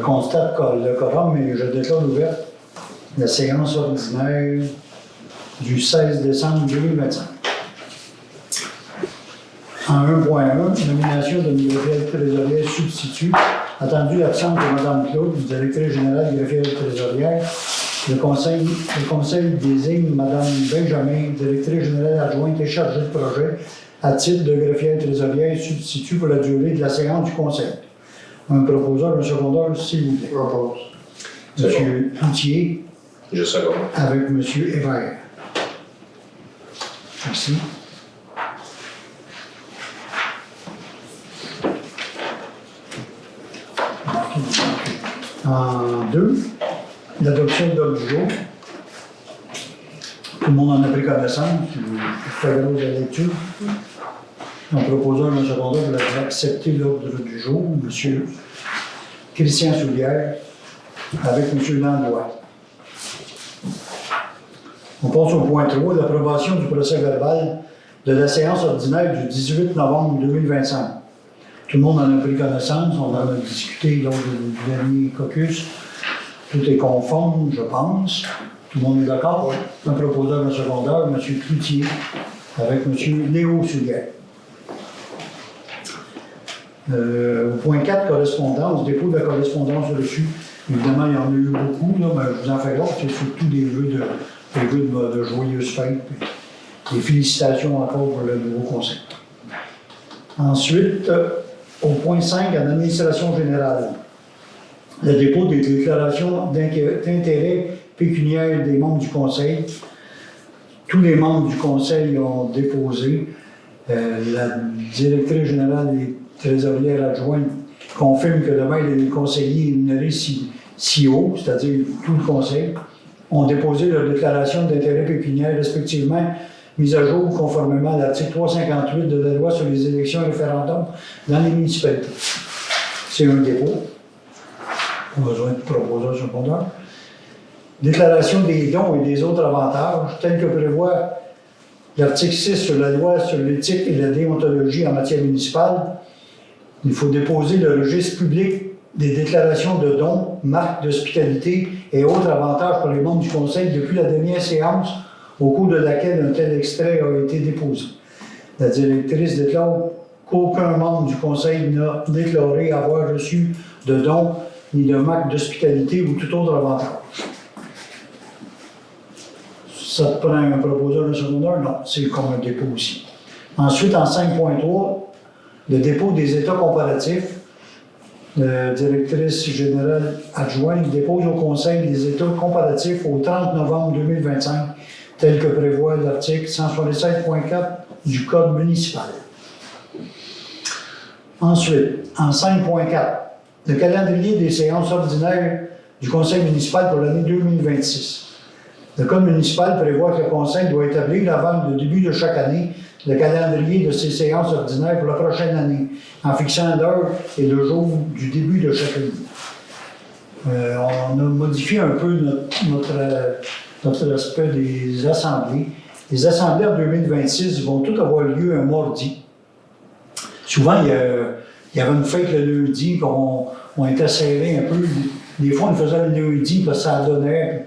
constate le quorum et je déclare ouverte la séance ordinaire du 16 décembre 2025. En 1.1, nomination de greffier trésorière substitut. Attendu l'absence de Mme Claude, directrice générale greffière trésorière, le conseil désigne Mme Benjamin, directrice générale adjointe et chargée de projet, à titre de greffière trésorière substitut pour la durée de la séance du conseil. Un proposeur, un secondeur, s'il vous plaît. Propose. M. Cloutier. Je second. Avec M. Hébert. Merci. En 2, l'adoption de l'ordre du jour. Tout le monde en a pris connaissance. Je fais de la lecture. Un proposeur, un secondeur, pour accepter l'ordre du jour. M. Christian Soulière avec M. Landois. On passe au point 3, l'approbation du procès verbal de la séance ordinaire du 18 novembre 2025. Tout le monde en a pris connaissance, on en a discuté lors du dernier caucus. Tout est conforme, je pense. Tout le monde est d'accord? Oui. Un proposeur, un secondeur, M. Cloutier, avec M. Léo Soulière. Au point 4, correspondance, dépôt de la correspondance reçue. Évidemment, il y en a eu beaucoup, là, mais je vous en fais l'autre. C'est surtout des vœux de joyeuses fêtes. Et félicitations encore pour le nouveau conseil. Ensuite, au point 5, en administration générale, le dépôt des déclarations d'intérêt pécuniaire des membres du conseil. Tous les membres du conseil ont déposé. La directrice générale et trésorière adjointe confirme que demain, les conseillers énumérés ci-haut, c'est-à-dire tout le conseil, ont déposé leur déclaration d'intérêt pécuniaire respectivement mise à jour conformément à l'article 358 de la loi sur les élections et référendums dans les municipalités. C'est un dépôt. Pas besoin de proposeur secondaire. Déclaration des dons et des autres avantages, tels que prévoit l'article 6 sur la loi sur l'éthique et la déontologie en matière municipale. Il faut déposer le registre public des déclarations de dons, marques d'hospitalité et autres avantages pour les membres du conseil depuis la dernière séance au cours de laquelle un tel extrait a été déposé. La directrice déclare qu'aucun membre du conseil n'a déclaré avoir reçu de dons ni de marques d'hospitalité ou tout autre avantage. Ça te prend un proposeur de secondaire? Non, c'est comme un dépôt aussi. Ensuite, en 5.3, le dépôt des états comparatifs. La directrice générale adjointe dépose au conseil des états comparatifs au 30 novembre 2025, tel que prévoit l'article 167.4 du Code municipal. Ensuite, en 5.4, le calendrier des séances ordinaires du conseil municipal pour l'année 2026. Le Code municipal prévoit que le conseil doit établir avant le début de chaque année le calendrier de ses séances ordinaires pour la prochaine année, en fixant l'heure et le jour du début de chaque année. On a modifié un peu notre aspect des assemblées. Les assemblées en 2026 vont toutes avoir lieu un mardi. Souvent, il y avait une fête le lundi, on était serré un peu. Des fois, on faisait le lundi parce que ça donnait.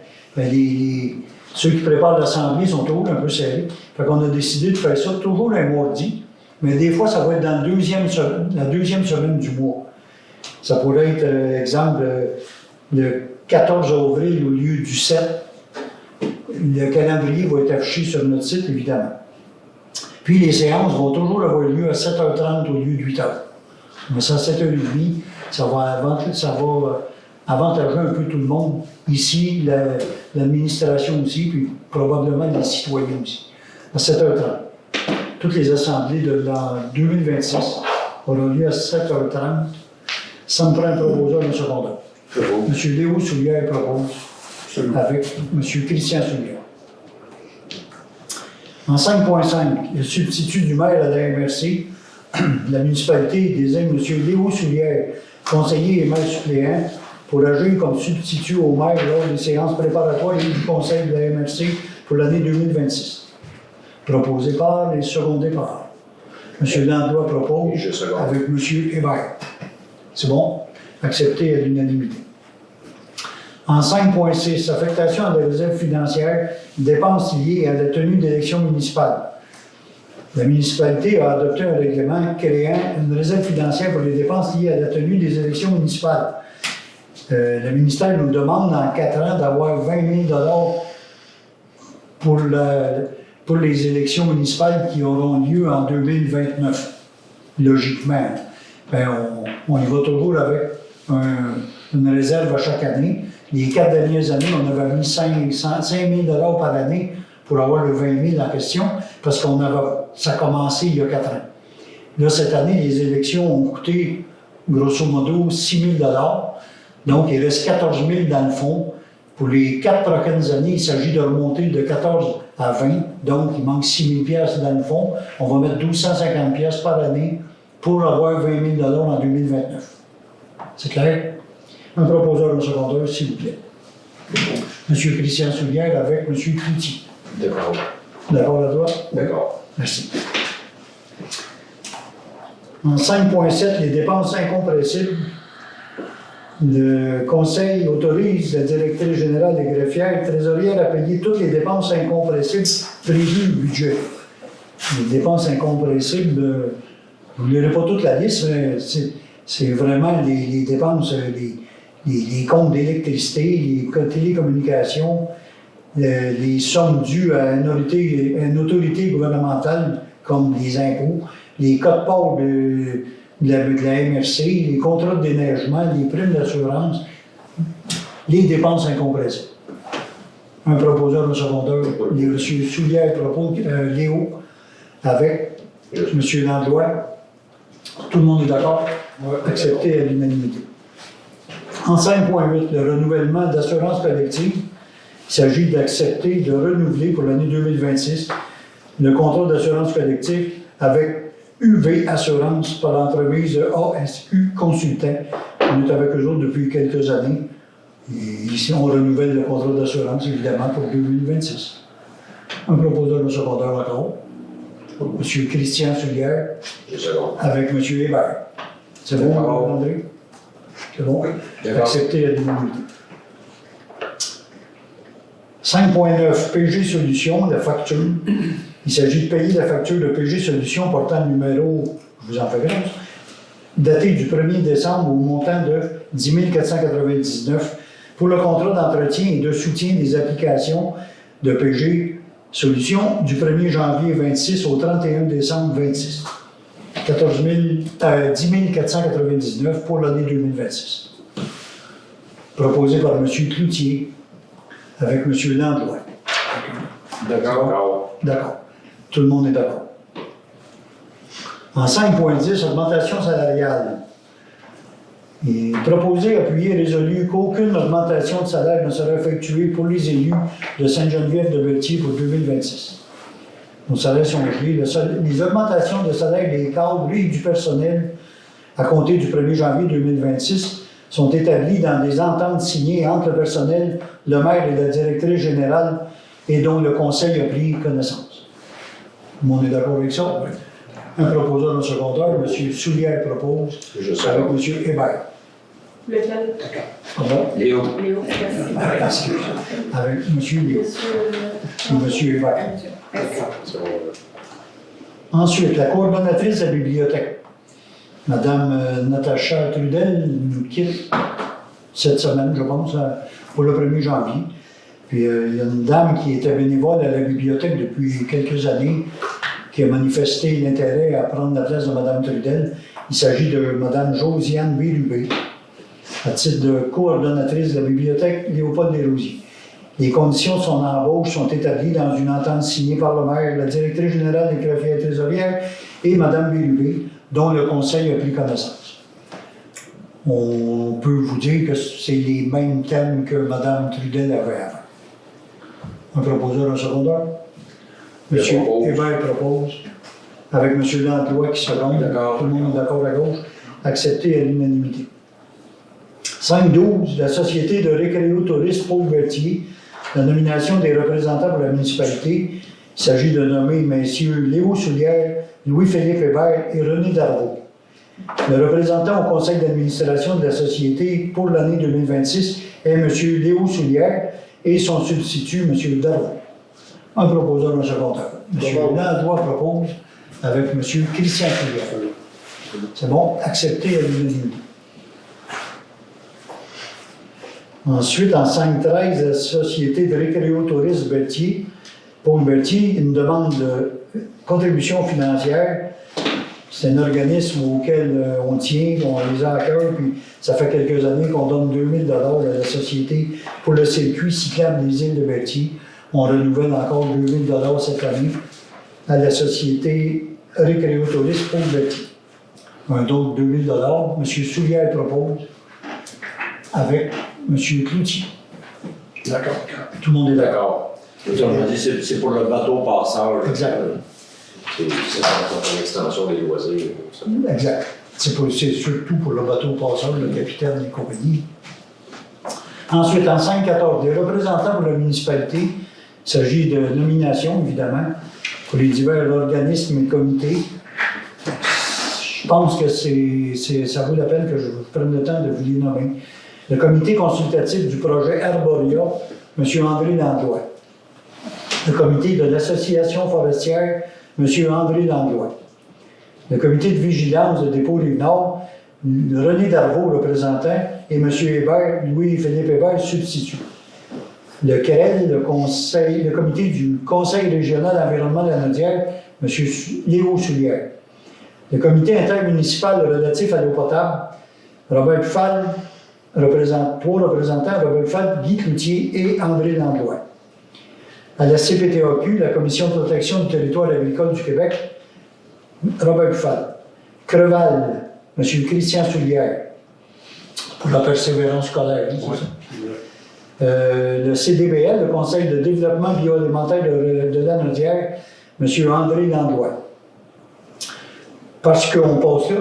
Ceux qui préparent l'Assemblée sont toujours un peu serrés. Fait qu'on a décidé de faire ça toujours un mardi, mais des fois, ça va être dans la deuxième semaine du mois. Ça pourrait être, exemple, le 14 avril au lieu du 7. Le calendrier va être affiché sur notre site, évidemment. Puis les séances vont toujours avoir lieu à 7h30 au lieu de 8h. Mais ça, à 7h30, ça va avantager un peu tout le monde. Ici, l'administration aussi, puis probablement les citoyens aussi. À 7h30. Toutes les assemblées de l'an 2026 auront lieu à 7h30. Ça me prend un proposeur de secondaire. M. Léo Soulière propose avec M. Christian Soulière. En 5.5, le substitut du maire à la MRC, la municipalité désigne M. Léo Soulière, conseiller et maire suppléant, pour agir comme substitut au maire lors des séances préparatoires du conseil de la MRC pour l'année 2026. Proposé par et secondé par. M. Landois propose avec M. Hébert. C'est bon? Accepté à l'unanimité. En 5.6, affectation à des réserves financières, dépenses liées à la tenue d'élections municipales. La municipalité a adopté un règlement créant une réserve financière pour les dépenses liées à la tenue des élections municipales. Le ministère nous demande en 4 ans d'avoir 20 000 pour les élections municipales qui auront lieu en 2029. Logiquement, on y va toujours avec une réserve à chaque année. Les 4 dernières années, on avait mis 5 000 par année pour avoir le 20 000 en question, parce que ça a commencé il y a 4 ans. Là, cette année, les élections ont coûté, grosso modo, 6 000 donc, il reste 14 000 dans le fond. Pour les 4 prochaines années, il s'agit de remonter de 14 à 20, donc il manque 6 000 $ dans le fond. On va mettre 1250 $ par année pour avoir 20 000 $ en 2029. C'est clair? Un proposeur au secondaire, s'il vous plaît. M. Christian Soulière avec M. Cloutier. D'accord. D'accord à toi? D'accord. Merci. En 5.7, les dépenses incompressibles. Le Conseil autorise la directrice générale et greffière trésorière à payer toutes les dépenses incompressibles prévues au budget. Les dépenses incompressibles, vous ne lirez pas toute la liste, mais c'est vraiment les dépenses, les comptes d'électricité, les télécommunications, les sommes dues à une autorité gouvernementale comme les impôts, les codes parts de la MRC, les contrats de déneigement, les primes d'assurance, les dépenses incompressibles. Un proposeur au secondaire, M. Soulière propose Léo, avec M. Landlois. Tout le monde est d'accord? Accepté à l'unanimité. En 5.8, le renouvellement d'assurance collective. Il s'agit d'accepter de renouveler pour l'année 2026 le contrat d'assurance collective avec UV Assurance par l'entreprise ASU Consultant. On est avec eux autres depuis quelques années. Et ici, on renouvelle le contrat d'assurance, évidemment, pour 2026. Un proposeur au secondaire encore. M. Christian Soulière avec M. Hébert. C'est bon, André? C'est bon? Accepté à l'unanimité. 5.9, PG Solutions, la facture. Il s'agit de payer la facture de PG Solutions portant le numéro, je vous en fais grâce, daté du 1er décembre au montant de 10 499 pour le contrat d'entretien et de soutien des applications de PG Solutions du 1er janvier 26 au 31 décembre 26. 10 499 pour l'année 2026. Proposé par M. Cloutier avec M. Landlois. D'accord. D'accord. Tout le monde est d'accord. En 5.10, augmentation salariale. Il est proposé, appuyé et résolu qu'aucune augmentation de salaire ne sera effectuée pour les élus de Sainte-Geneviève-de-Berthier pour 2026. Nos salaires sont gelés. Les augmentations de salaire des cadres et du personnel à compter du 1er janvier 2026 sont établies dans des ententes signées entre le personnel, le maire et la directrice générale et dont le conseil a pris connaissance. Tout le monde est d'accord avec ça? Oui. Un proposeur au secondaire, M. Soulière propose, avec M. Hébert. Lequel? Pardon? Léo. Léo, merci. Avec M. Léo et M. Hébert. Ensuite, la coordonnatrice de la bibliothèque, Mme Natacha Trudel, nous quitte cette semaine, je pense, pour le 1er janvier. Puis il y a une dame qui était bénévole à la bibliothèque depuis quelques années, qui a manifesté l'intérêt à prendre la place de Mme Trudel. Il s'agit de Mme Josiane Bérubé, à titre de coordonnatrice de la bibliothèque Léopold Desrosiers. Les conditions de son embauche sont établies dans une entente signée par le maire, la directrice générale des greffières trésorières et Mme Bérubé, dont le conseil a pris connaissance. On peut vous dire que c'est les mêmes thèmes que Mme Trudel avait avant. Un proposeur en secondaire? M. Hébert propose, avec M. Landlois qui seconde. Tout le monde est d'accord à gauche. Accepté à l'unanimité. 5.12, la Société de récréo-tourisme Paul Berthier, la nomination des représentants pour la municipalité. Il s'agit de nommer messieurs Léo Soulière, Louis-Philippe Hébert et René Darvaux. Le représentant au conseil d'administration de la Société pour l'année 2026 est M. Léo Soulière et son substitut, M. Darroux. Un proposeur, un secondeur. M. Landois propose avec M. Christian Soulière. C'est bon, accepté à l'unanimité. Ensuite, en 5-13, la Société de récréotourisme Berthier, Paul Berthier, une demande de contribution financière. C'est un organisme auquel on tient, on les a à cœur, puis ça fait quelques années qu'on donne 2 000 $ à la Société pour le circuit cyclable des îles de Berthier. On renouvelle encore 2 000 $ cette année à la Société récréotourisme Paul Berthier. Un autre 2 000 $. M. Soulière propose avec M. Cloutier. D'accord. Tout le monde est d'accord. D'accord. Autrement dit, c'est pour le bateau passeur. Exact. C'est une extension des loisirs. Ça. Exact. C'est surtout pour le bateau passeur, le capitaine des compagnies. Ensuite, en 5-14, des représentants pour la municipalité. Il s'agit de nominations, évidemment, pour les divers organismes et comités. Je pense que ça vaut la peine que je prenne le temps de vous les nommer. Le comité consultatif du projet Arboria, M. André Langlois. Le comité de l'association forestière, M. André Langlois. Le comité de vigilance de dépôt Rive-Nord, René Darvaux, représentant, et M. Hébert, Louis-Philippe Hébert, substitut. Le CREL, le comité du Conseil régional d'environnement de la Naudière, M. Léo Soulière. Le comité intermunicipal relatif à l'eau potable, Robert Fall, trois représentants, Robert Fall, Guy Cloutier et André Langlois. À la CPTAQ, la Commission de protection du territoire agricole du Québec, Robert Fall. Creval, M. Christian Soulière, pour la persévérance scolaire. Le CDBL, le Conseil de développement bioalimentaire de la Naudière, M. André Langlois. Parce qu'on passe là,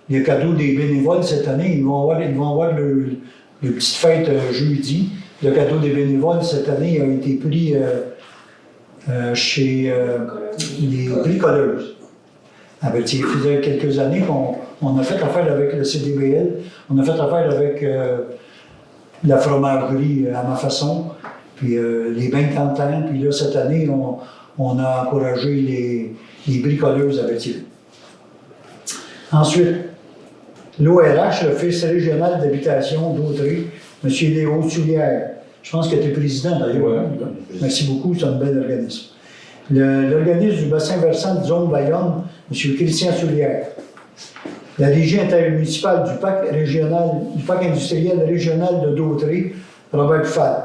les cadeaux des bénévoles cette année, ils vont avoir le petite fête jeudi. Le cadeau des bénévoles cette année a été pris chez les bricoleuses. Il faisait quelques années qu'on a fait affaire avec le CDBL, on a fait affaire avec la fromagerie à ma façon, puis les bains Quentin, puis là cette année on a encouragé les bricoleuses à Berthier. Ensuite, l'ORH, l'Office régional d'habitation d'Autrey, M. Léo Soulière. Je pense que tu es président d'ailleurs. Ouais. Merci beaucoup, c'est un bel organisme. L'organisme du bassin versant de zone Bayonne, M. Christian Soulière. La régie intermunicipale du parc industriel régional de Dautrey, Robert Fall.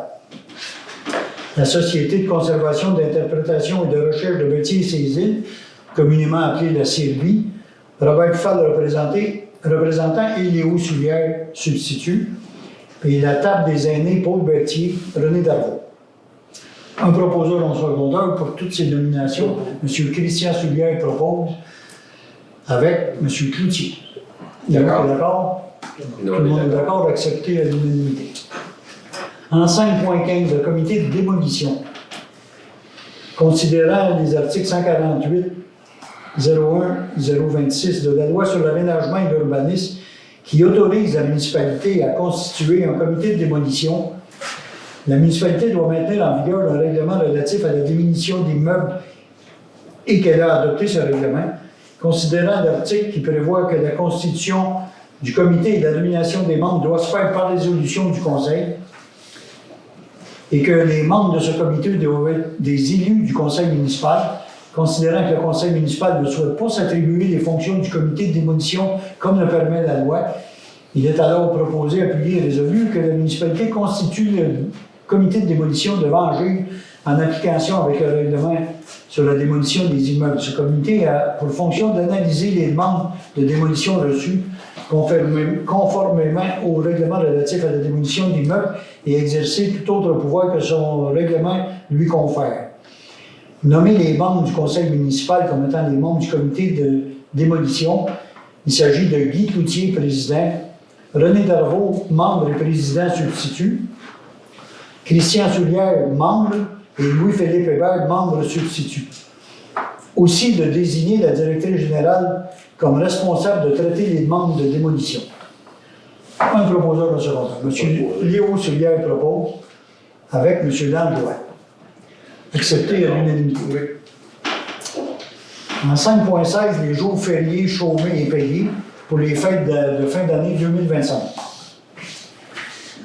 La Société de conservation, d'interprétation et de recherche de Berthier et ses îles, communément appelée la CIRBI, Robert Fall représentant et Léo Soulière, substitut. Et la table des aînés, Paul Berthier, René Darvaux. Un proposeur en secondeur pour toutes ces nominations, M. Christian Soulière propose avec M. Cloutier. D'accord? Tout le monde est d'accord, accepté à l'unanimité. En 5.15, le comité de démolition. Considérant les articles 148, 01, 026 de la loi sur l'aménagement et l'urbanisme, qui autorise la municipalité à constituer un comité de démolition, la municipalité doit maintenir en vigueur un règlement relatif à la diminution d'immeubles et qu'elle a adopté ce règlement, considérant l'article qui prévoit que la constitution du comité et la nomination des membres doit se faire par résolution du Conseil et que les membres de ce comité doivent être des élus du Conseil municipal, considérant que le Conseil municipal ne souhaite pas s'attribuer les fonctions du comité de démolition comme le permet la loi. Il est alors proposé, appuyé et résolu que la municipalité constitue le comité de démolition devant agir en application avec le règlement sur la démolition des immeubles. Ce comité a pour fonction d'analyser les demandes de démolition reçues conformément au règlement relatif à la démolition d'immeubles et exercer tout autre pouvoir que son règlement lui confère. Nommer les membres du conseil municipal comme étant les membres du comité de démolition, il s'agit de Guy Cloutier, président, René Darvaux, membre et président substitut, Christian Soulière, membre, et Louis-Philippe Hébert, membre substitut. Aussi de désigner la directrice générale comme responsable de traiter les demandes de démolition. Un proposeur au secondaire. M. Léo Soulière propose avec M. Langlois. Accepté à l'unanimité. Oui. En 5.16, les jours fériés, chômés et payés pour les fêtes de fin d'année 2025.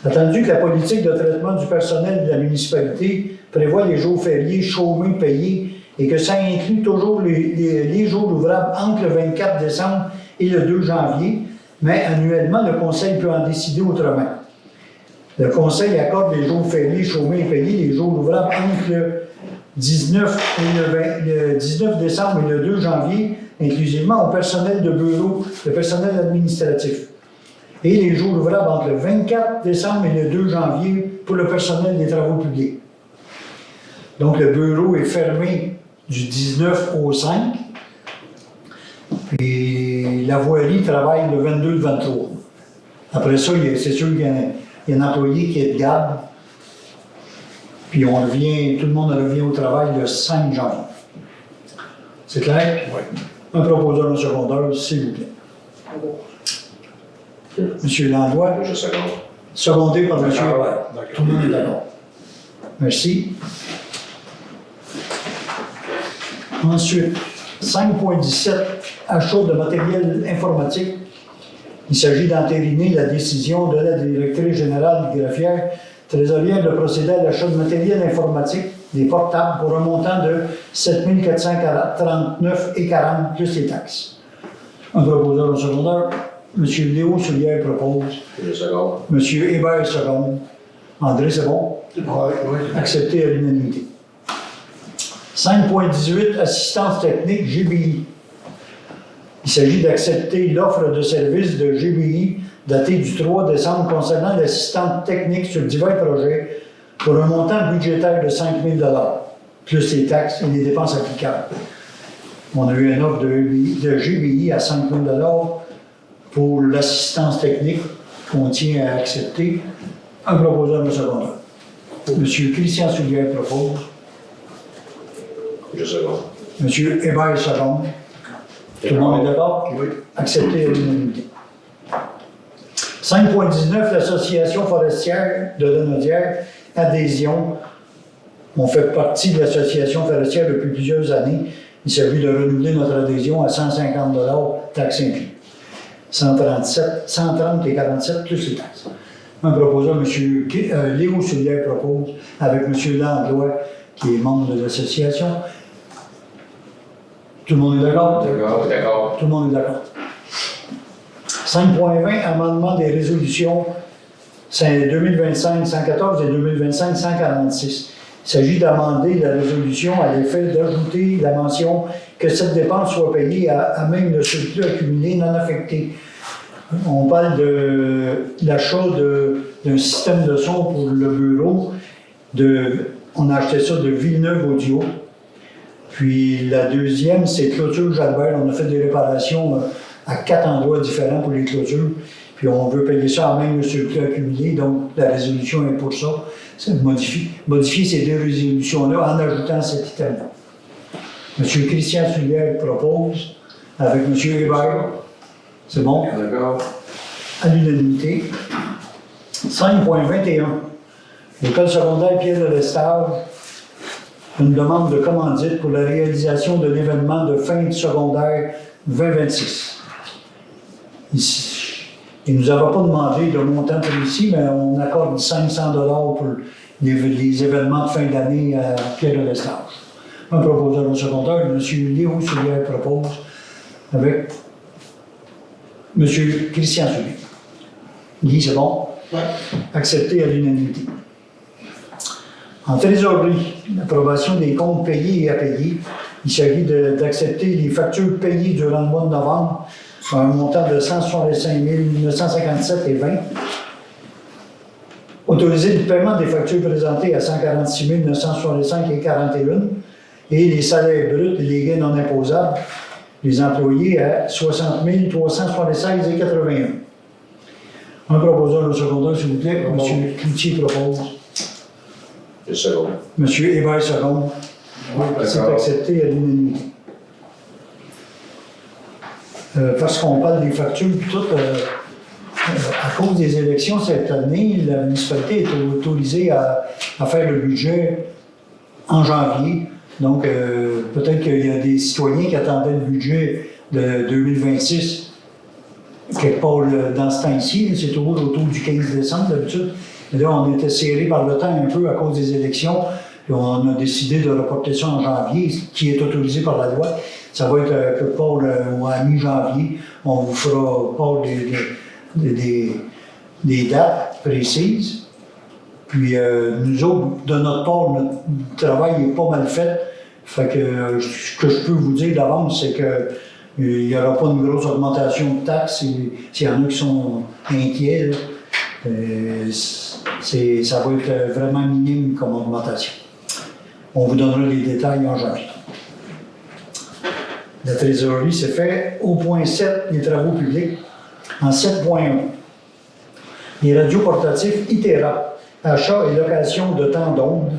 Attendu que la politique de traitement du personnel de la municipalité prévoit les jours fériés, chômés, payés et que ça inclut toujours les jours ouvrables entre le 24 décembre et le 2 janvier, mais annuellement, le Conseil peut en décider autrement. Le Conseil accorde les jours fériés, chômés et payés, les jours ouvrables entre le 19 décembre et le 2 janvier, inclusivement au personnel de bureau, le personnel administratif. Et les jours ouvrables entre le 24 décembre et le 2 janvier pour le personnel des travaux publics. Donc, le bureau est fermé du 19 au 5. Puis la voirie travaille le 22 et le 23. Après ça, c'est sûr qu'il y a un employé qui est de garde. Puis tout le monde revient au travail le 5 janvier. C'est clair? Oui. Un proposeur au secondaire, s'il vous plaît. Monsieur Langlois, Je second. secondé par M. D'accord. Hébert. Tout le monde est d'accord. Merci. Ensuite, 5.17, achat de matériel informatique. Il s'agit d'entériner la décision de la directrice générale du greffière trésorière de procéder à l'achat de matériel informatique, des portables, pour un montant de 7 439,40 plus les taxes. Un proposeur au secondaire, M. Léo Soulière propose, Je second. M. Hébert seconde. André, c'est bon? Oui. Accepté à l'unanimité. 5.18, assistance technique GBI. Il s'agit d'accepter l'offre de service de GBI datée du 3 décembre concernant l'assistante technique sur divers projets pour un montant budgétaire de 5 000 plus les taxes et les dépenses applicables. On a eu une offre de GBI à 5 000 pour l'assistance technique qu'on tient à accepter. Un proposeur de secondaire. M. Christian Soulière propose. Je second. M. Hébert seconde. Tout le monde est d'accord? Oui. Accepté à l'unanimité. 5.19, l'Association forestière de Lanaudière, adhésion. On fait partie de l'Association forestière depuis plusieurs années. Il s'agit de renouveler notre adhésion à 150 taxes incluses. 130 et 47 plus les taxes. Un proposeur, M. Léo Soulière propose, avec M. Langlois, qui est membre de l'association. Tout le monde est d'accord? D'accord. Tout le monde est d'accord. 5.20, amendement des résolutions 2025-114 et 2025-146. Il s'agit d'amender la résolution à l'effet d'ajouter la mention que cette dépense soit payée à même le surplus accumulé non affecté. On parle de l'achat d'un système de son pour le bureau. On a acheté ça de Villeneuve Audio. Puis la deuxième, c'est Clôture Jalbert. On a fait des réparations à 4 endroits différents pour les clôtures. Puis on veut payer ça en même le surplus accumulé. Donc la résolution est pour ça. C'est modifier ces deux résolutions-là en ajoutant cet item-là. M. Christian Soulière propose avec M. Hébert. C'est bon? D'accord. À l'unanimité. 5.21. L'école secondaire Pierre de l'Estage. Une demande de commandite pour la réalisation de l'événement de fin de secondaire 2026. Il ne nous avait pas demandé de montant précis, mais on accorde 500 $ pour les événements de fin d'année à Pierre de l'Estage. Un proposeur au secondaire, M. Léo Soulière propose, avec M. Christian Soulière. Guy, c'est bon? Oui. Accepté à l'unanimité. En trésorerie, l'approbation des comptes payés et à payer. Il s'agit d'accepter les factures payées durant le mois de novembre à un montant de 165 957,20. Autoriser le paiement des factures présentées à 146 965,41 et les salaires bruts et les gains non imposables, les employés à 60 376,81. Un proposeur au secondaire, s'il vous plaît. M. Cloutier propose. Je second. M. Hébert seconde. C'est D'accord. accepté à l'unanimité. Parce qu'on parle des factures, puis tout, à cause des élections cette année, la municipalité est autorisée à faire le budget en janvier. Donc, peut-être qu'il y a des citoyens qui attendaient le budget de 2026 quelque part dans ce temps-ci. C'est toujours autour du 15 décembre d'habitude. Et là, on était serré par le temps un peu à cause des élections. Puis on a décidé de reporter ça en janvier, qui est autorisé par la loi. Ça va être quelque part à mi-janvier. On vous fera part des dates précises. Puis nous autres, de notre part, notre travail est pas mal fait. Fait que ce que je peux vous dire d'avance, c'est qu'il n'y aura pas une grosse augmentation de taxes. S'il y en a qui sont inquiets, là, ça va être vraiment minime comme augmentation. On vous donnera les détails en janvier. La trésorerie, c'est fait. Au point 7, les travaux publics. En 7.1, les radios portatifs ITERA, achat et location de temps d'onde.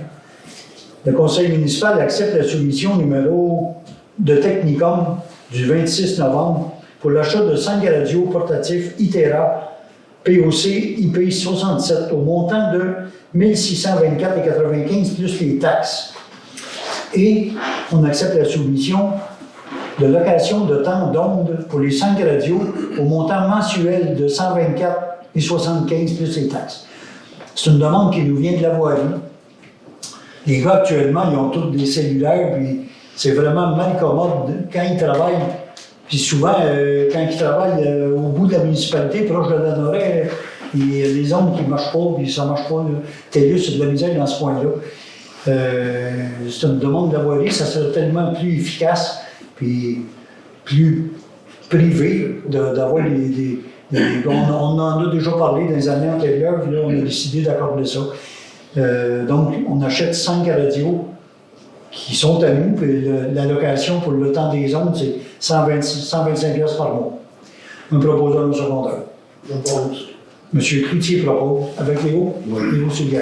Le conseil municipal accepte la soumission numéro de Technicom du 26 novembre pour l'achat de 5 radios portatifs ITERA POC IP 67 au montant de 1624,95 plus les taxes. Et on accepte la soumission de location de temps d'onde pour les 5 radios au montant mensuel de 124,75 plus les taxes. C'est une demande qui nous vient de la voirie. Les gars, actuellement, ils ont tous des cellulaires, puis c'est vraiment mal commode quand ils travaillent. Puis souvent, quand ils travaillent au bout de la municipalité, proche de la Norée, il y a des ondes qui ne marchent pas, puis ça ne marche pas. TELUS, c'est de la misère dans ce coin-là. C'est une demande de la voirie, ça serait tellement plus efficace, puis plus privé d'avoir on en a déjà parlé dans les années antérieures, puis là, on a décidé d'accorder ça. Donc, on achète 5 radios qui sont à nous, puis la location pour le temps des ondes, c'est 125 $ par mois. Un proposeur au secondaire. Je propose. Monsieur Cloutier propose, avec Léo, Léo Sullier.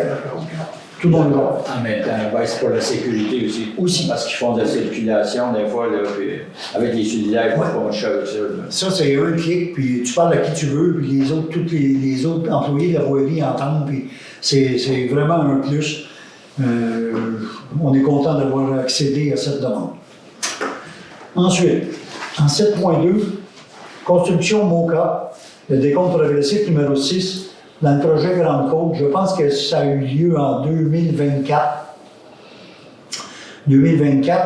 Tout le monde va. En même temps, ben, c'est pour la sécurité aussi. Aussi. Parce qu'ils font de la circulation, des fois, là, puis avec les cellulaires, ils ne font pas de choses. Ça, c'est un clic, puis tu parles à qui tu veux, puis les autres, tous les autres employés de la voirie entendent, puis c'est vraiment un plus. On est content d'avoir accédé à cette demande. Ensuite, en 7.2, construction MOCA, le décompte progressif numéro 6, dans le projet Grande Côte, je pense que ça a eu lieu en 2024. 2024,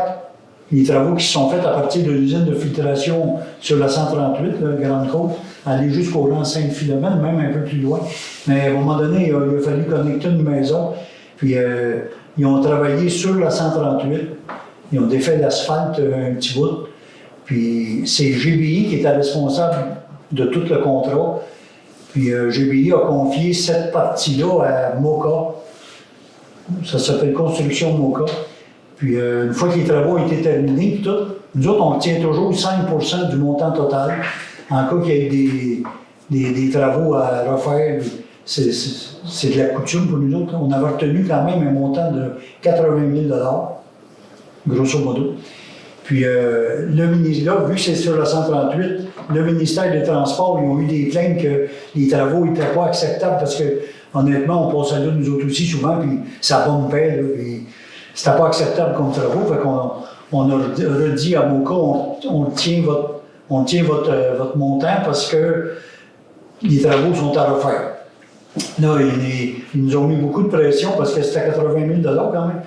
les travaux qui se sont faits à partir de l'usine de filtration sur la 138, la Grande Côte, aller jusqu'au rang Saint-Philomène, même un peu plus loin. Mais à un moment donné, il a fallu connecter une maison, puis ils ont travaillé sur la 138, ils ont défait l'asphalte un petit bout, puis c'est GBI qui était responsable de tout le contrat. Puis GBI a confié cette partie-là à MOCA. Ça s'appelle Construction MOCA. Puis une fois que les travaux ont été terminés, tout, nous autres, on tient toujours 5% du montant total. En cas qu'il y ait des travaux à refaire, c'est de la coutume pour nous autres. On avait retenu quand même un montant de 80 000 $, grosso modo. Puis le ministère, vu que c'est sur la 138, le ministère des Transports, ils ont eu des plaintes que les travaux n'étaient pas acceptables parce que, honnêtement, on passait là nous autres aussi souvent, puis ça bombait, là, puis c'était pas acceptable comme travaux. Fait qu'on a redit à MOCA, on tient votre montant parce que les travaux sont à refaire. Là, ils nous ont mis beaucoup de pression parce que c'était 80 000 $ quand même.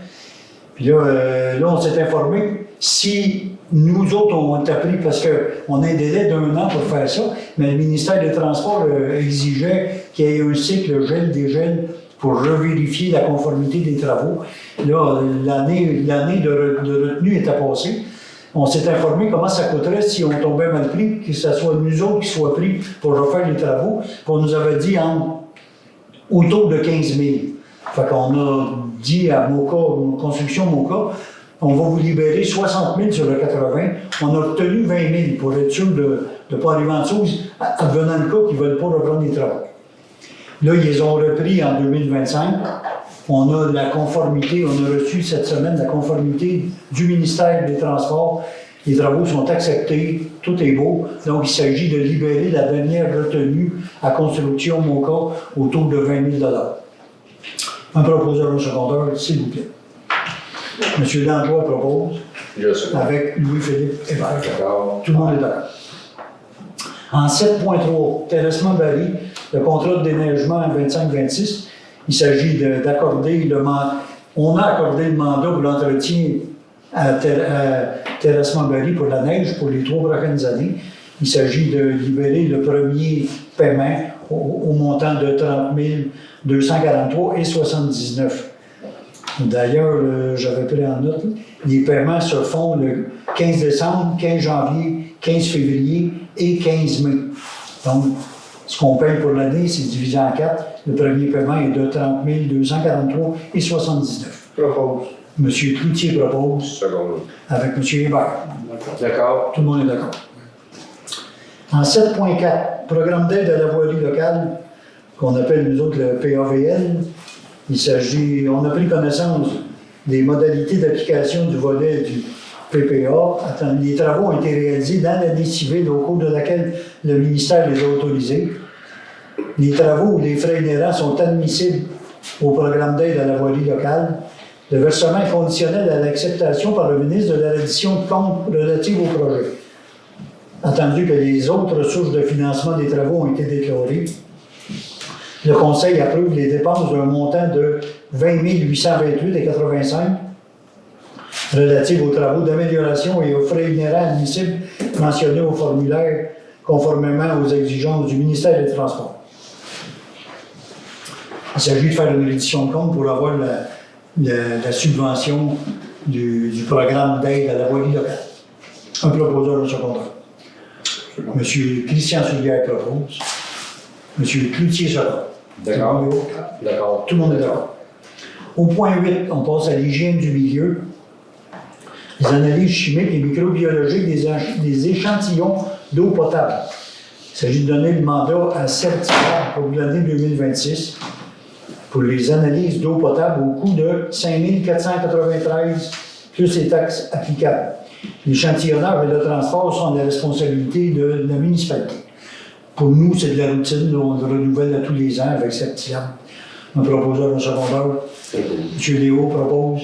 Puis là, on s'est informé. Si nous autres, on est appris parce qu'on a un délai d'1 an pour faire ça, mais le ministère des Transports exigeait qu'il y ait un cycle gel-dégel pour revérifier la conformité des travaux. Là, l'année de retenue était passée. On s'est informé comment ça coûterait si on tombait mal pris, que ce soit nous autres qui soient pris pour refaire les travaux. Puis on nous avait dit autour de 15 000. Fait qu'on a dit à MOCA, Construction MOCA, on va vous libérer 60 000 sur le 80. On a retenu 20 000 pour être sûr de ne pas arriver en dessous, advenant le cas qu'ils ne veulent pas reprendre les travaux. Là, ils les ont repris en 2025. On a la conformité, on a reçu cette semaine la conformité du ministère des Transports. Les travaux sont acceptés, tout est beau. Donc, il s'agit de libérer la dernière retenue à construction MOCA autour de 20 000 $. Un proposeur au secondaire, s'il vous plaît. M. Langlois propose, Je sais pas. avec Louis-Philippe Hébert. D'accord. Tout le monde est d'accord. En 7.3, terrassement Barry, le contrat de déneigement 25-26, il s'agit d'accorder le mandat. On a accordé le mandat pour l'entretien à terrassement Barry pour la neige pour les 3 prochaines années. Il s'agit de libérer le premier paiement au montant de 30 243,79 $. D'ailleurs, j'avais pris en note, les paiements se font le 15 décembre, 15 janvier, 15 février et 15 mai. Donc, ce qu'on paye pour l'année, c'est divisé en 4. Le premier paiement est de 30 243,79 $. Propose. M. Cloutier propose Seconde. avec M. Hébert. D'accord. Tout le monde est d'accord. En 7.4, programme d'aide à la voirie locale, qu'on appelle nous autres le PAVL, on a pris connaissance des modalités d'application du volet du PPA. Les travaux ont été réalisés dans l'année civile au cours de laquelle le ministère les a autorisés. Les travaux ou les frais inhérents sont admissibles au programme d'aide à la voirie locale. Le versement est conditionnel à l'acceptation par le ministre de la reddition de comptes relative au projet. Attendu que les autres sources de financement des travaux ont été déclarées, le Conseil approuve les dépenses d'un montant de 20 828,85 $ relatives aux travaux d'amélioration et aux frais inhérents admissibles mentionnés au formulaire conformément aux exigences du ministère des Transports. Il s'agit de faire une reddition de compte pour avoir la subvention du programme d'aide à la voirie locale. Un proposeur au secondaire. M. Christian Soulière propose. M. Cloutier sera. D'accord. D'accord. Tout le monde est d'accord. Au point 8, on passe à l'hygiène du milieu. Les analyses chimiques et microbiologiques des échantillons d'eau potable. Il s'agit de donner le mandat à Certificat pour l'année 2026 pour les analyses d'eau potable au coût de 5 493 plus les taxes applicables. L'échantillonnage et le transport sont la responsabilité de la municipalité. Pour nous, c'est de la routine, on le renouvelle à tous les ans avec Certificat. Un proposeur au secondaire, M. Léo propose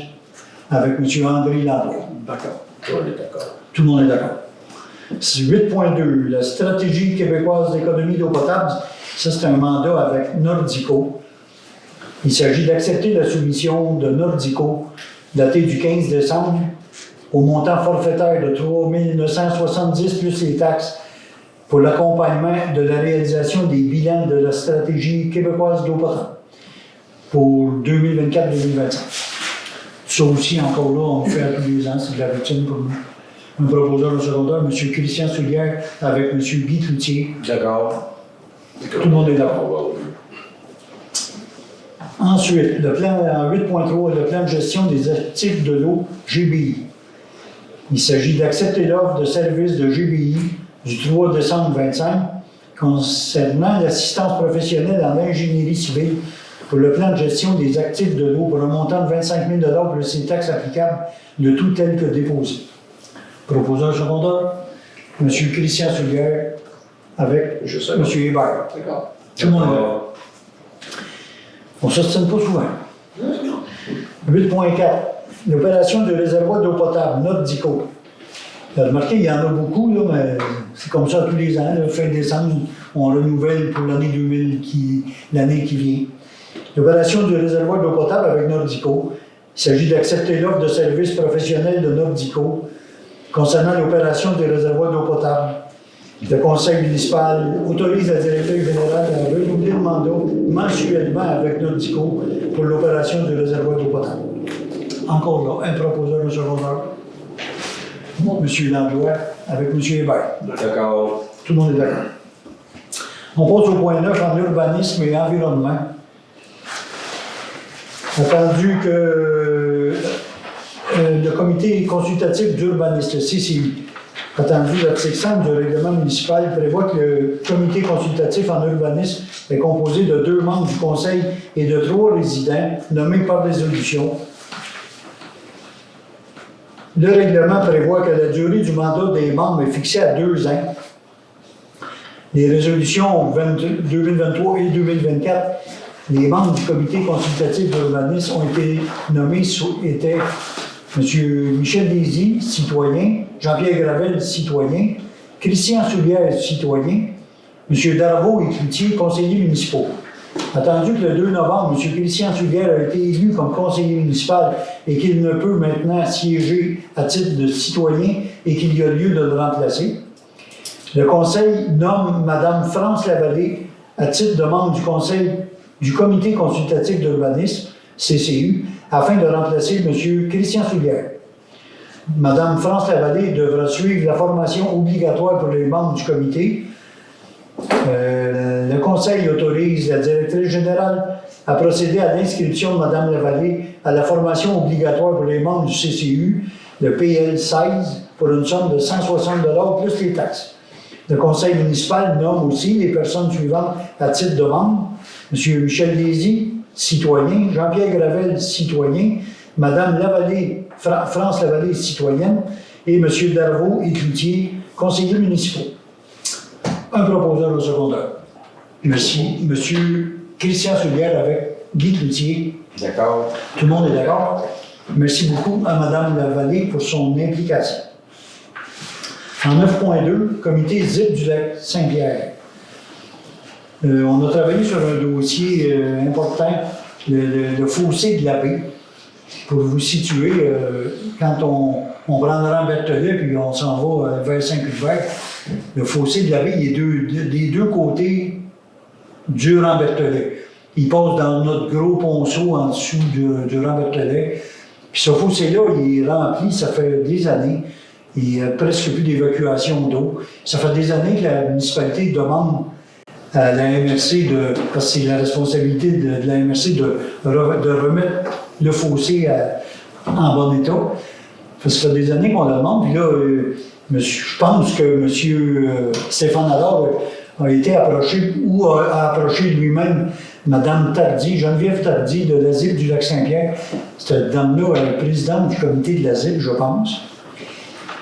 avec M. André Landreau. D'accord. On est d'accord. Tout le monde est d'accord. 8.2, la stratégie québécoise d'économie d'eau potable. Ça, c'est un mandat avec Nordico. Il s'agit d'accepter la soumission de Nordico, datée du 15 décembre, au montant forfaitaire de 3 970 plus les taxes pour l'accompagnement de la réalisation des bilans de la stratégie québécoise d'eau potable pour 2024-2025. Ça aussi, encore là, on le fait à tous les ans, c'est de la routine pour nous. Un proposeur au secondaire, M. Christian Soulière, avec M. Guy Cloutier. D'accord. Tout le monde est d'accord. Ensuite, le plan en 8.3, le plan de gestion des actifs de l'eau GBI. Il s'agit d'accepter l'offre de service de GBI du 3 décembre 2025 concernant l'assistance professionnelle en ingénierie civile pour le plan de gestion des actifs de l'eau pour un montant de 25 000 $ plus les taxes applicables, le tout tel que déposé. Proposeur secondaire, M. Christian Soulière avec Je sais. M. Hébert. D'accord. Tout le monde est d'accord. On ne s'ostine pas souvent. 8.4. L'opération de réservoir d'eau potable, Nordico. Vous avez remarqué, il y en a beaucoup, là, mais c'est comme ça tous les ans. Là, fin décembre, on renouvelle pour l'année 2000, l'année qui vient. L'opération du réservoir d'eau potable avec Nordico. Il s'agit d'accepter l'offre de service professionnel de Nordico concernant l'opération des réservoirs d'eau potable. Le conseil municipal autorise la directrice générale à renouveler le mandat mensuellement avec Nordico pour l'opération du réservoir d'eau potable. Encore là, un proposeur au secondaire. M. Landlois avec M. Hébert. D'accord. Tout le monde est d'accord. On passe au point 9 en urbanisme et environnement. Attendu que le comité consultatif d'urbanisme, le CCI, attendu l'article 5 du règlement municipal prévoit que le comité consultatif en urbanisme est composé de 2 membres du conseil et de 3 résidents nommés par résolution. Le règlement prévoit que la durée du mandat des membres est fixée à 2 ans. Les résolutions 2023 et 2024, les membres du comité consultatif d'urbanisme ont été nommés étaient M. Michel Lézy, citoyen, Jean-Pierre Gravel, citoyen, Christian Soulière, citoyen, M. Darvaux et Cloutier, conseillers municipaux. Attendu que le 2 novembre, M. Christian Soulière a été élu comme conseiller municipal et qu'il ne peut maintenant siéger à titre de citoyen et qu'il y a lieu de le remplacer, le Conseil nomme Mme France Lavallée à titre de membre du Conseil du Comité consultatif d'urbanisme, CCU, afin de remplacer M. Christian Soulière. Mme France Lavallée devra suivre la formation obligatoire pour les membres du comité. Le Conseil autorise la directrice générale à procéder à l'inscription de Mme Lavallée à la formation obligatoire pour les membres du CCU, le PL 16, pour une somme de 160 $ plus les taxes. Le Conseil municipal nomme aussi les personnes suivantes à titre de membre. M. Michel Lézy, citoyen, Jean-Pierre Gravel, citoyen, Mme Lavallée, France Lavallée, citoyenne, et M. Darvaux et Cloutier, conseillers municipaux. Un proposeur au secondaire. Merci. M. Christian Soulière avec Guy Cloutier. D'accord. Tout le monde est d'accord? Merci beaucoup à Mme Lavallée pour son implication. En 9.2, comité ZIP du lac Saint-Pierre. On a travaillé sur un dossier important, le fossé de la baie. Pour vous situer, quand on prend le rang Berthollet puis on s'en va vers Saint-Cuthbert, le fossé de la baie est des deux côtés du rang Berthollet. Il passe dans notre gros ponceau en dessous du rang Berthollet. Puis ce fossé-là, il est rempli, ça fait des années. Il n'y a presque plus d'évacuation d'eau. Ça fait des années que la municipalité demande à la MRC, parce que c'est la responsabilité de la MRC de remettre le fossé en bon état. Ça fait des années qu'on le demande. Puis là, je pense que M. Stéphane Allard a été approché ou a approché lui-même Mme Tardy, Geneviève Tardy de l'Asile du Lac-Saint-Pierre. Cette dame-là est présidente du comité de l'Asile, je pense.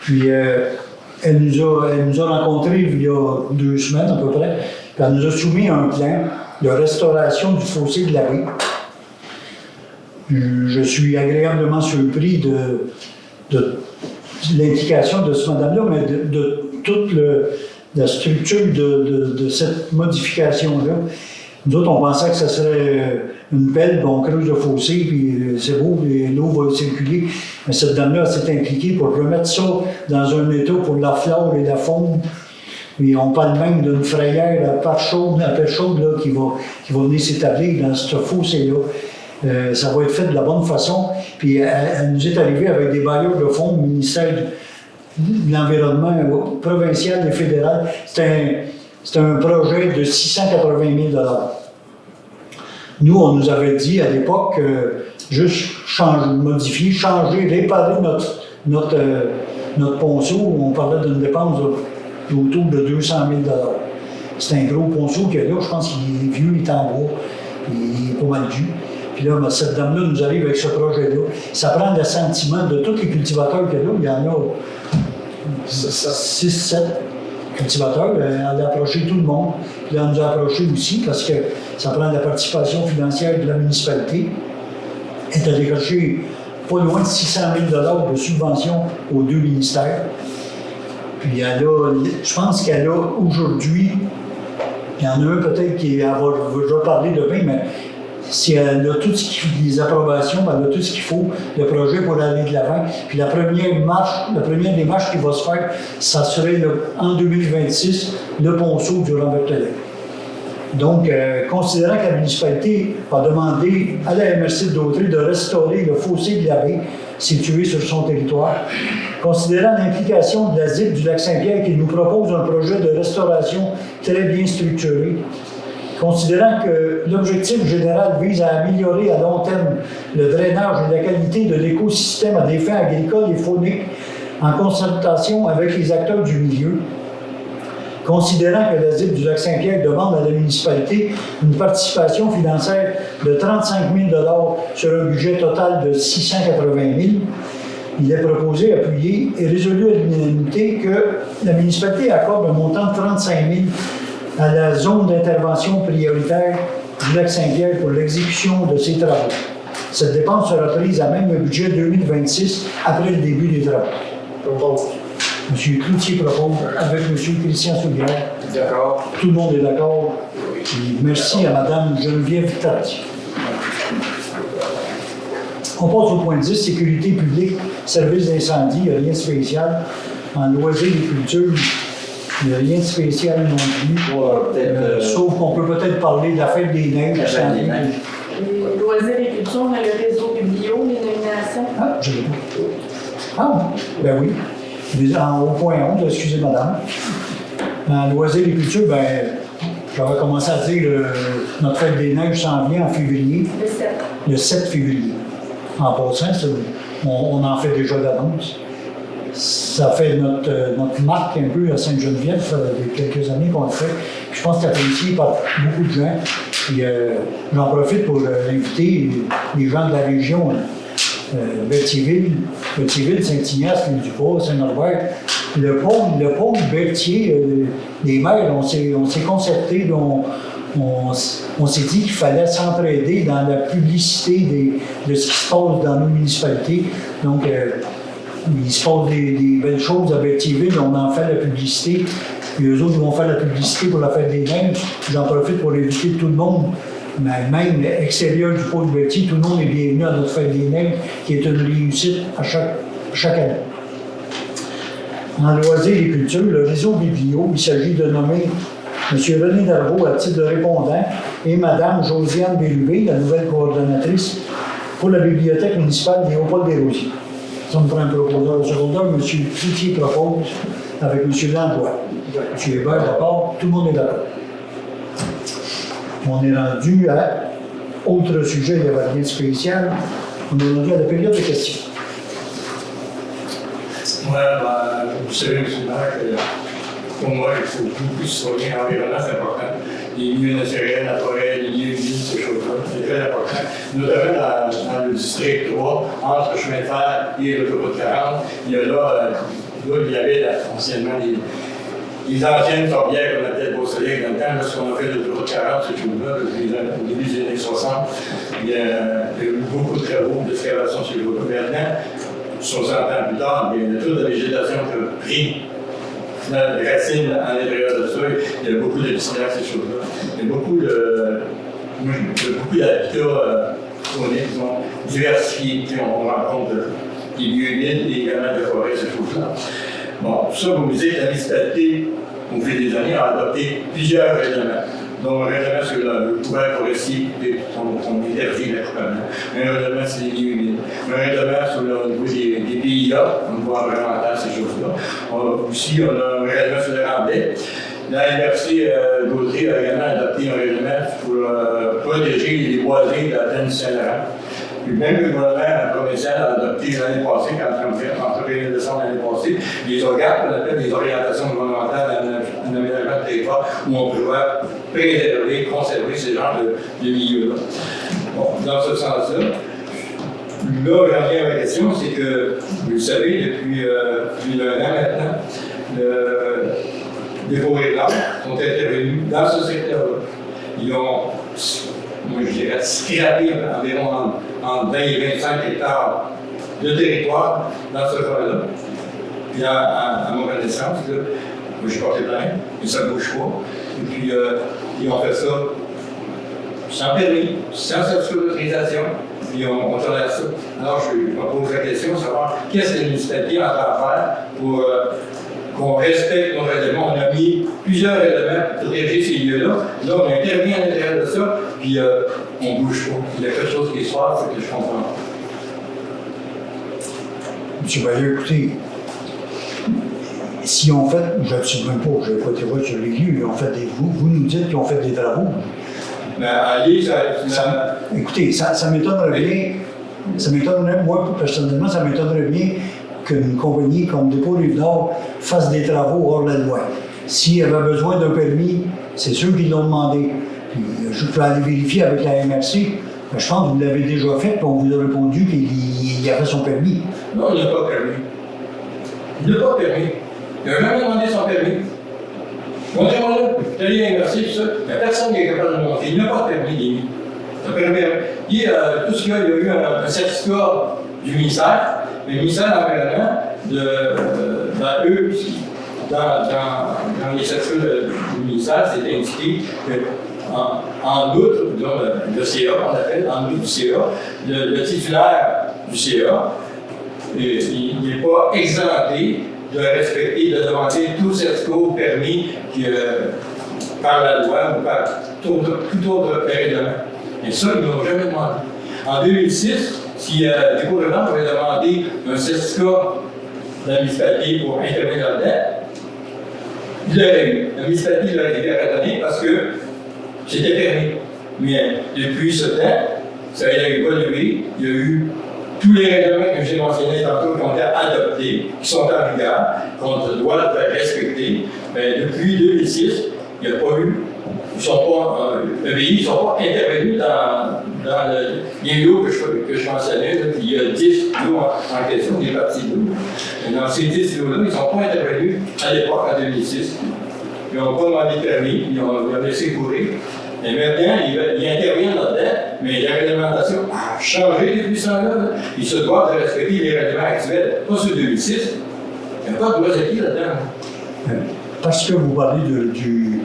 Puis elle nous a rencontrés il y a 2 semaines à peu près. Puis elle nous a soumis un plan de restauration du fossé de la baie. Je suis agréablement surpris de l'implication de ce madame-là, mais de toute la structure de cette modification-là. Nous autres, on pensait que ce serait une pelle, puis on creuse le fossé, puis c'est beau, l'eau va circuler. Mais cette dame-là s'est impliquée pour remettre ça dans un état pour la flore et la faune. Puis on parle même d'une frayère à pelle chaude là, qui va venir s'établir dans ce fossé-là. Ça va être fait de la bonne façon. Puis elle nous est arrivée avec des bailleurs de fonds du ministère de l'Environnement provincial et fédéral. C'est un projet de 680 000 $. Nous, on nous avait dit à l'époque juste modifier, changer, réparer notre ponceau. On parlait d'une dépense autour de 200 000 $. C'est un gros ponceau qu'il y a là. Je pense qu'il est vieux, il est en bois, il est pas mal dû. Puis là, cette dame-là nous arrive avec ce projet-là. Ça prend l'assentiment de tous les cultivateurs qu'il y a là. Il y en a 6-7 cultivateurs. Elle a approché tout le monde. Puis elle nous a approché aussi parce que ça prend la participation financière de la municipalité. Elle a décroché pas loin de 600 000 $ de subventions aux 2 ministères. Puis elle a, je pense qu'elle a aujourd'hui, il y en a un peut-être qui va reparler demain, mais si elle a toutes les approbations, elle a tout ce qu'il faut, le projet pour aller de l'avant. Puis la première démarche qui va se faire, ça serait en 2026, le ponceau du Rang-Berthollet. Donc, considérant que la municipalité a demandé à la MRC de Dautrey de restaurer le fossé de la baie situé sur son territoire, considérant l'implication de la ZIP du Lac-Saint-Pierre qui nous propose un projet de restauration très bien structuré, considérant que l'objectif général vise à améliorer à long terme le drainage et la qualité de l'écosystème à des fins agricoles et fauniques en concertation avec les acteurs du milieu, considérant que la ZIP du Lac-Saint-Pierre demande à la municipalité une participation financière de 35 000 $ sur un budget total de 680 000, il est proposé, appuyé et résolu à l'unanimité que la municipalité accorde un montant de 35 000 à la zone d'intervention prioritaire du lac Saint-Pierre pour l'exécution de ces travaux. Cette dépense sera prise à même le budget 2026 après le début des travaux. M. Cloutier propose avec M. Christian Soulière. D'accord. Tout le monde est d'accord. Et merci à Mme Geneviève Tardy. On passe au point 10, sécurité publique, service d'incendie, il n'y a rien de spécial. En loisirs et culture, il n'y a rien de spécial non plus. Sauf qu'on peut peut-être parler de la fête des neiges. La fête des neiges. Les loisirs et culture, on a le réseau biblio, les nominations. Ah, je l'ai pas. Ah, ben oui. Au point 11, excusez madame. En loisirs et culture, ben, j'avais commencé à dire notre fête des neiges s'en vient en février. Le 7. Le 7 février. En passant, on en fait déjà d'annonce. Ça fait notre marque un peu à Sainte-Geneviève, ça fait quelques années qu'on le fait. Puis je pense que c'est apprécié par beaucoup de gens. Puis, j'en profite pour inviter les gens de la région, Berthierville, Saint-Ignace, Dupas, Saint-Norbert. Le pôle Berthier, les maires, on s'est concerté, on s'est dit qu'il fallait s'entraider dans la publicité de ce qui se passe dans nos municipalités. Donc, il se passe des belles choses à Berthierville, on en fait la publicité. Puis eux autres vont faire la publicité pour la fête des neiges. J'en profite pour inviter tout le monde, mais même extérieur du pôle Berthier, tout le monde est bienvenu à notre fête des neiges, qui est une réussite à chaque année. En loisirs et culture, le réseau biblio, il s'agit de nommer M. René Darvaux à titre de répondant et Mme Josiane Bélubé, la nouvelle coordonnatrice pour la bibliothèque municipale Léopold-Desrosiers. Ça me prend un proposeur secondaire, M. Cloutier propose avec M. Landois. M. Hébert d'accord, tout le monde est d'accord. On est rendu à autre sujet, il n'y avait rien de spécial. On est rendu à la période de questions. Moi, vous savez, M. le maire, que pour moi, il faut beaucoup de soutien environnement, c'est important. Les milieux naturels, la forêt, les lieux humides, ces choses-là, c'est très important. Notamment dans le district 3, entre le chemin de fer et l'autoroute 40, il y a là il y avait anciennement les anciennes tourbières qu'on appelait Beau Soleil dans le temps, lorsqu'on a fait l'autoroute 40, ces choses-là, au début des années 60, il y a eu beaucoup de travaux d'excavation sur les routes. Maintenant, 60 ans plus tard, il y a toute la végétation qui a pris la racine à l'intérieur de ça. Il y a beaucoup de piscines, ces choses-là. Il y a beaucoup d'habitats disons, diversifiés. On rencontre des lieux humides et également de forêts, ces choses-là. Bon, tout ça, vous me dites, la municipalité, au fil des années, a adopté plusieurs règlements. Donc, un règlement sur le couvert forestier, on interdit l'accouplement. Un règlement sur les lieux humides. Un règlement sur le niveau des PIA, on voit vraiment ces choses-là. Aussi, on a un règlement sur le remblai. L'Université d'Audrey a également adopté un règlement pour protéger les boisés de la plaine du Saint-Laurent. Puis même le gouvernement provincial a adopté l'année passée, entre 1er décembre l'année passée, les ORGAP, qu'on appelle les orientations gouvernementales en aménagement de territoire, où on prévoit préserver, conserver ce genre de milieux-là. Bon, dans ce sens-là, là, j'en viens à ma question, c'est que, vous le savez, depuis 1 an maintenant, les forêts blanches sont intervenus dans ce secteur-là. Ils ont, moi je dirais, scrappé environ entre 20 et 25 hectares de territoire dans ce forêt-là. Puis à ma connaissance, là, moi j'ai porté plainte, mais ça ne bouge pas. Et puis ils ont fait ça sans permis, sans certificat d'autorisation, puis on tolère ça. Alors je me pose la question de savoir qu'est-ce que la municipalité entend faire pour qu'on respecte nos règlements. On a mis plusieurs éléments pour protéger ces lieux-là. Là, on intervient à l'intérieur de ça, puis on ne bouge pas. Il y a quelque chose qui se passe, c'est que je comprends. M. Bayeux, écoutez, si on fait, je ne sais même pas, je n'ai pas été voir sur les lieux, vous nous dites qu'ils ont fait des travaux. Mais à Lille, écoutez, ça m'étonnerait bien, moi personnellement, ça m'étonnerait bien qu'une compagnie comme Dépôt Rive-Nord fasse des travaux hors la loi. S'il avait besoin d'un permis, c'est sûr qu'ils l'ont demandé. Puis, je peux aller vérifier avec la MRC. Je pense que vous l'avez déjà fait, puis on vous a répondu qu'il avait son permis. Non, il n'a pas permis. Il n'a pas permis. Il n'a jamais demandé son permis. Montrez-moi là, vous allez inverser tout ça. Il n'y a personne qui est capable de le montrer. Il n'a pas permis d'aimer. Ça permet. Tout ce qu'il y a, il y a eu un certificat du ministère. Le ministère de l'Environnement, dans les certificats du ministère, c'est indiqué qu'en outre, le CA, on appelle, en outre du CA, le titulaire du CA, il n'est pas exempté de respecter, de demander tout certificat ou permis par la loi ou par tout autre règlement. Et ça, ils ne l'ont jamais demandé. En 2006, si des gouvernements avaient demandé un certificat de la municipalité pour intervenir là-dedans, il l'aurait eu. La municipalité l'aurait été redonnée parce que c'était permis. Mais depuis ce temps, ça a évolué. Il y a eu tous les règlements que j'ai mentionnés tantôt qui ont été adoptés, qui sont en vigueur, qu'on doit respecter. Mais depuis 2006, il n'y a pas eu. Ils sont pas, ils ne sont pas intervenus dans les lots que je mentionnais. Là, il y a 10 lots en question, des parties de l'eau. Dans ces 10 lots-là, ils ne sont pas intervenus à l'époque, en 2006. Ils n'ont pas demandé de permis, ils ont laissé courir. Et maintenant, ils interviennent là-dedans, mais la réglementation a changé depuis ce temps-là. Ils se doivent de respecter les règlements actuels, pas ceux de 2006. Il n'y a pas de droits acquis là-dedans. Parce que vous parlez du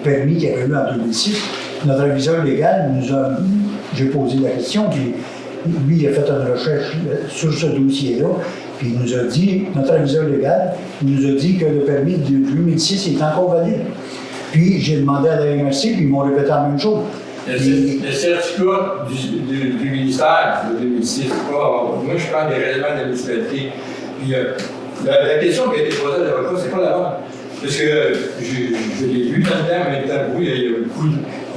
permis qu'il y avait eu en 2006, notre réviseur légal j'ai posé la question, puis lui il a fait une recherche sur ce dossier-là, puis il nous a dit, notre réviseur légal, il nous a dit que le permis de 2006 est encore valide. Puis j'ai demandé à la MRC, puis ils m'ont répété la même chose. Le certificat du ministère de 2006, moi je prends des règlements de la municipalité. Puis, la question qui a été posée à l'avocat, c'est pas la bonne. Parce que je l'ai vu dans le temps, en même temps que vous, il y a beaucoup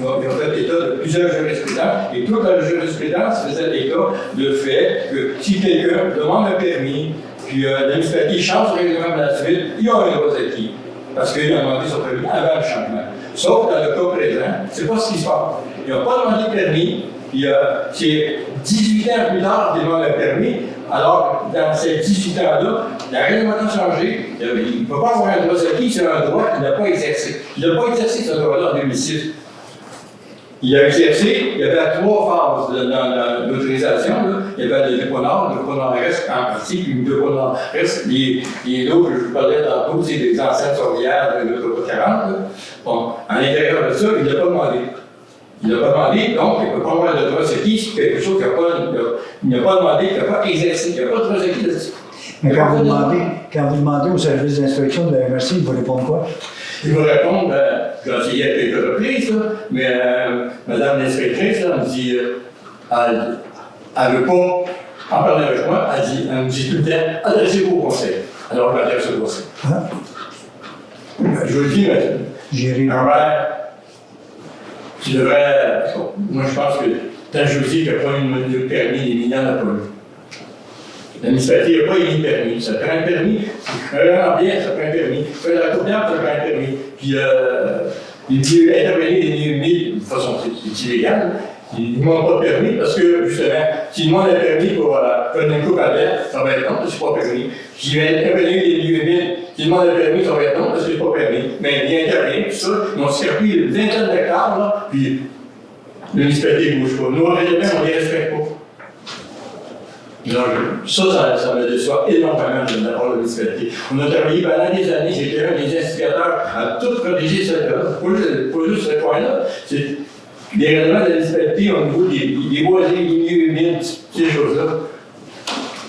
ils ont fait état de plusieurs jurisprudences, et toute la jurisprudence faisait état de fait que si quelqu'un demande un permis, puis la municipalité change le règlement de la suite, il y a un droit acquis. Parce qu'il a demandé son permis avant le changement. Sauf dans le cas présent, c'est pas ce qui se passe. Il n'a pas demandé de permis, puis c'est 18 ans plus tard qu'il demande un permis. Alors, dans ces 18 ans-là, la réglementation a changé. Il ne peut pas avoir un droit acquis, c'est un droit qu'il n'a pas exercé. Il n'a pas exercé ce droit-là en 2006. Il a exercé, il y avait 3 phases dans l'autorisation. Il y avait le dépôt nord, le dépôt nord-est en partie, puis le dépôt nord-est. Les lots que je vous parlais tantôt, c'est des anciennes sordières de l'autoroute 40. Bon, à l'intérieur de ça, il n'a pas demandé. Il n'a pas demandé, donc il ne peut pas avoir de droit acquis sur quelque chose qu'il n'a pas demandé, qu'il n'a pas exercé, qu'il n'y a pas de droit acquis là-dessus. Mais quand vous demandez au service d'inspection de la MRC, il va répondre quoi? Il va répondre, j'ai essayé à quelques reprises, là, mais Madame l'inspectrice, elle me dit, elle ne veut pas en parler avec moi, elle me dit tout le temps, adressez-vous au conseil. Alors je m'adresse au conseil. Hein? Je vous le dis, mais tu devrais, moi je pense que tant que je vous dis qu'il n'y a pas une permis, les mineurs n'ont pas eu. La municipalité n'a pas émis de permis. Ça prend un permis. Un bien, ça prend un permis. La tournante, ça prend un permis. Puis, intervenir des milieux humides, de toute façon, c'est illégal. Ils ne demandent pas de permis parce que, justement, s'ils demandent un permis pour faire une coupe à l'air, ça va être non, parce que c'est pas permis. S'ils veulent intervenir des milieux humides, s'ils demandent un permis, ça va être non, parce que c'est pas permis. Mais ils interviennent, tout ça. Ils ont servi une vingtaine d'hectares, là, puis la municipalité ne bouge pas. Nous, on ne les respecte pas. Ça me déçoit énormément de la part de la municipalité. On a travaillé pendant des années, j'étais un des instigateurs à tout protéger cette là. Pas juste ce point-là. C'est les règlements de la municipalité au niveau des boisés, des milieux humides, ces choses-là.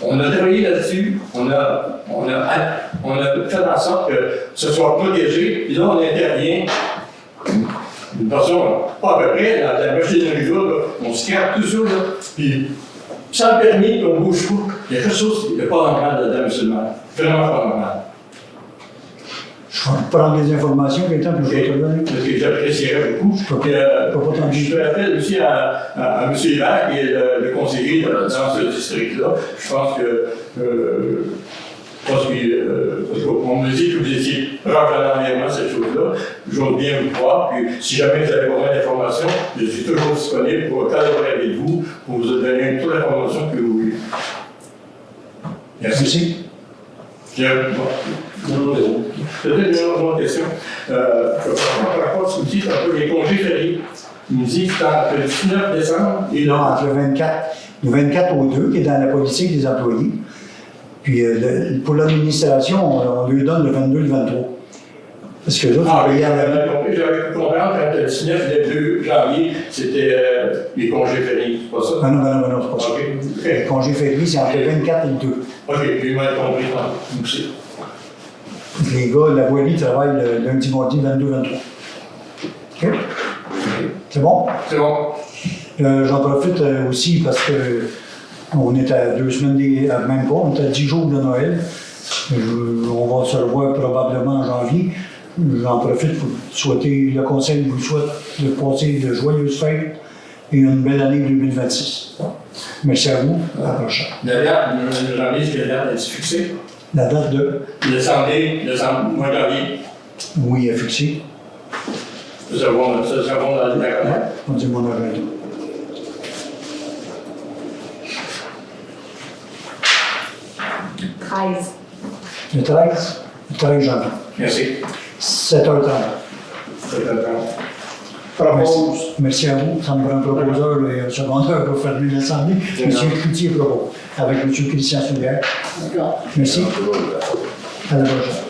On a travaillé là-dessus, on a fait en sorte que ce soit protégé, et là on intervient d'une façon pas à peu près, dans la machinerie là, on scrape tout ça, là, puis sans permis, on ne bouge pas. Il y a quelque chose qui n'est pas normal là-dedans, monsieur le maire. Vraiment pas normal. Je vais prendre des informations, Gaëtan, puis je vais te donner. Parce que j'apprécierais beaucoup. Je fais appel aussi à M. Hébert, qui est le conseiller dans ce district-là. Je pense qu'on me dit que vous étiez proche de l'environnement, cette chose-là. J'ose bien vous croire. Puis, si jamais vous avez besoin d'informations, je suis toujours disponible pour collaborer avec vous, pour vous donner toute l'information que vous voulez. Merci. Peut-être une autre question. Par rapport à ce que vous dites, un peu les congés fériés. Il nous dit que c'est entre le 19 décembre et Non, entre le 24 au 2, qui est dans la politique des employés. Puis pour l'administration, on lui donne le 22 et le 23. Parce que l'autre, Ah, on oui, payait à la j'avais compris quand le 19 et le 2 janvier, c'était les congés fériés, c'est pas ça? Non, c'est pas ça. OK. Le congé férié, c'est entre le 24 et le 2. OK, j'ai mal compris. Aussi. Les gars, la voirie travaillent le lundi, mardi, 22, 23. OK? C'est bon? C'est bon. J'en profite aussi parce que on est à 2 semaines, même pas, on est à 10 jours de Noël. On va se revoir probablement en janvier. J'en profite pour souhaiter, le conseil vous souhaite de passer de joyeuses fêtes et une belle année 2026. Merci à vous, à la prochaine. La date, janvier, c'est quelle date? Elle est fixée? La date de? Décembre, mois de janvier. Oui, est fixée. Nous avons la date. On dit mon agenda. Le 13 janvier. Merci. 7h30. Propose. Merci à vous. Ça me prend un proposeur et un secondeur pour fermer l'Assemblée. M. Cloutier propose avec M. Christian Soulière. D'accord. Merci. À la prochaine.